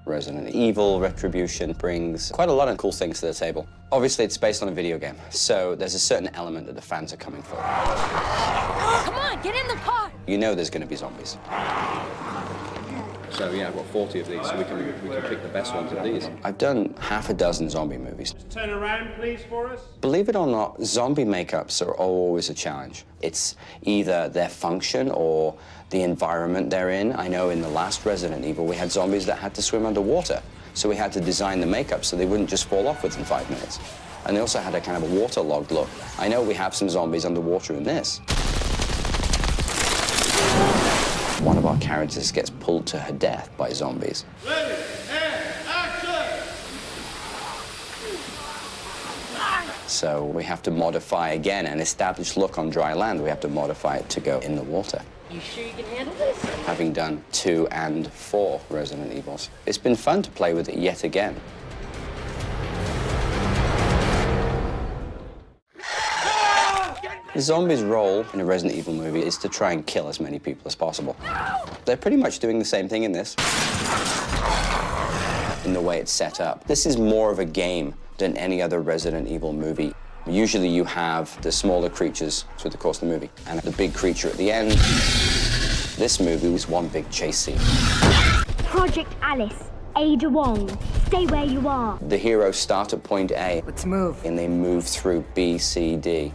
Resident Evil Retribution brings quite a lot of cool things to the table. Obviously, it's based on a video game, so there's a certain element that the fans are coming for. Come on, get in the car! You know there's going to be zombies. So yeah, I've got 40 of these, so we can pick the best ones of these. I've done half a dozen zombie movies. Just turn around, please, for us. Believe it or not, zombie makeups are always a challenge. It's either their function or the environment they're in. I know in the last Resident Evil, we had zombies that had to swim underwater. So we had to design the makeup so they wouldn't just fall off within 5 minutes. And they also had a kind of a waterlogged look. I know we have some zombies underwater in this. One of our characters gets pulled to her death by zombies. Ready, and action! So we have to modify again an established look on dry land. We have to modify it to go in the water. You sure you can handle this? Having done 2 and 4 Resident Evils, it's been fun to play with it yet again. The zombies' role in a Resident Evil movie is to try and kill as many people as possible. They're pretty much doing the same thing in this, in the way it's set up. This is more of a game than any other Resident Evil movie. Usually you have the smaller creatures through the course of the movie, and the big creature at the end. This movie was one big chase scene. Project Alice, Ada Wong, stay where you are. The heroes start at point A. Let's move. And they move through B, C, D.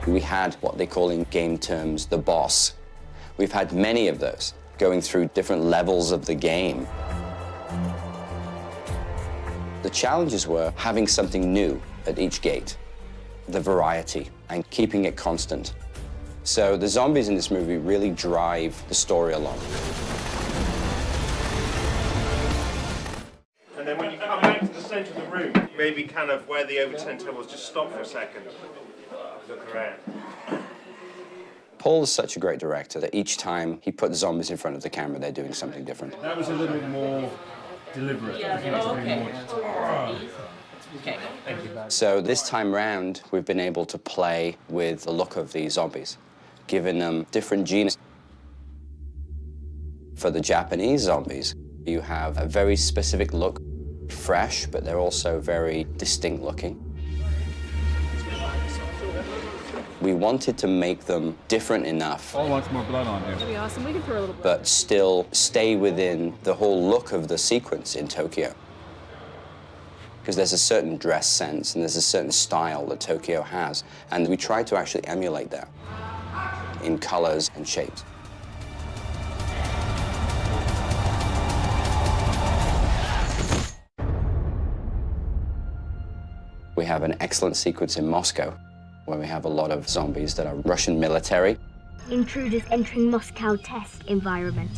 We had what they call in game terms the boss. We've had many of those going through different levels of the game. The challenges were having something new at each gate, the variety, and keeping it constant. So the zombies in this movie really drive the story along. And then when you come back to the centre of the room, maybe kind of where the overturned table was, just stop for a second. Look around. Paul is such a great director that each time he puts zombies in front of the camera, they're doing something different. That was a little bit more deliberate. Okay. Thank you. So this time round, we've been able to play with the look of the zombies, giving them different genes. For the Japanese zombies, you have a very specific look, fresh, but they're also very distinct looking. We wanted to make them different enough. All wants more blood on here. That'd be awesome. We can throw a little blood. But still stay within the whole look of the sequence in Tokyo. Because there's a certain dress sense and there's a certain style that Tokyo has. And we tried to actually emulate that in colors and shapes. We have an excellent sequence in Moscow where we have a lot of zombies that are Russian military. Intruders entering Moscow test environment.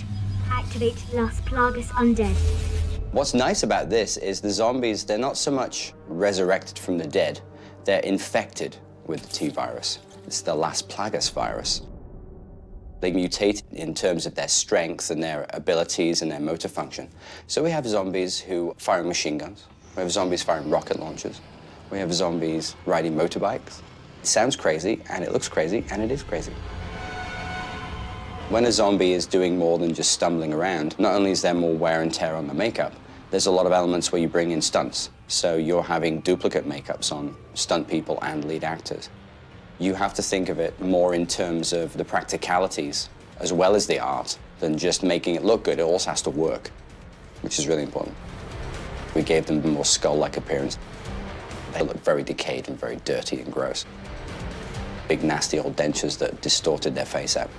Activate Las Plagas Undead. What's nice about this is the zombies, they're not so much resurrected from the dead, they're infected with the T-virus. It's the Las Plagas virus. They mutate in terms of their strength and their abilities and their motor function. So we have zombies who fire machine guns. We have zombies firing rocket launchers. We have zombies riding motorbikes. It sounds crazy, and it looks crazy, and it is crazy. When a zombie is doing more than just stumbling around, not only is there more wear and tear on the makeup, there's a lot of elements where you bring in stunts. So you're having duplicate makeups on stunt people and lead actors. You have to think of it more in terms of the practicalities as well as the art than just making it look good. It also has to work, which is really important. We gave them a more skull-like appearance. They look very decayed and very dirty and gross. Big, nasty old dentures that distorted their face out.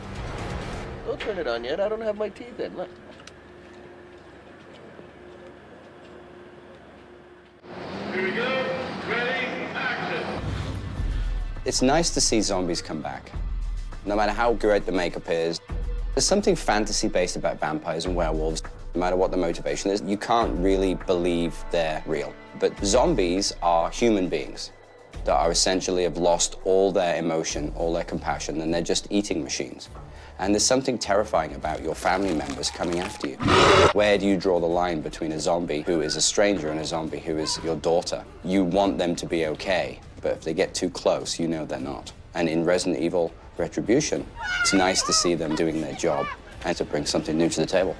Don't turn it on yet. I don't have my teeth in. Look. Here we go. Ready, action. It's nice to see zombies come back. No matter how great the makeup is, there's something fantasy-based about vampires and werewolves. No matter what the motivation is, you can't really believe they're real. But zombies are human beings that are essentially have lost all their emotion, all their compassion, and they're just eating machines. And there's something terrifying about your family members coming after you. Where do you draw the line between a zombie who is a stranger and a zombie who is your daughter? You want them to be okay, but if they get too close, you know they're not. And in Resident Evil Retribution, it's nice to see them doing their job and to bring something new to the table.